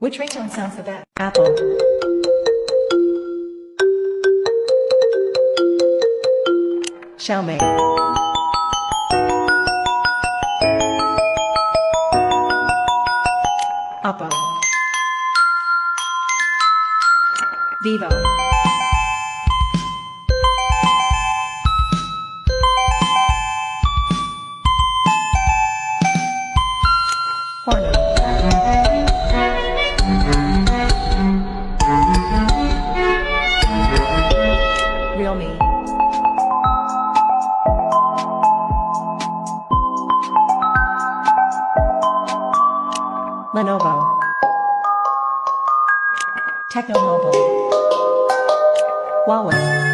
Which ringtone sounds the best? Apple. Xiaomi. Oppo. Vivo. Realme. Lenovo. Tecno Mobile. Huawei.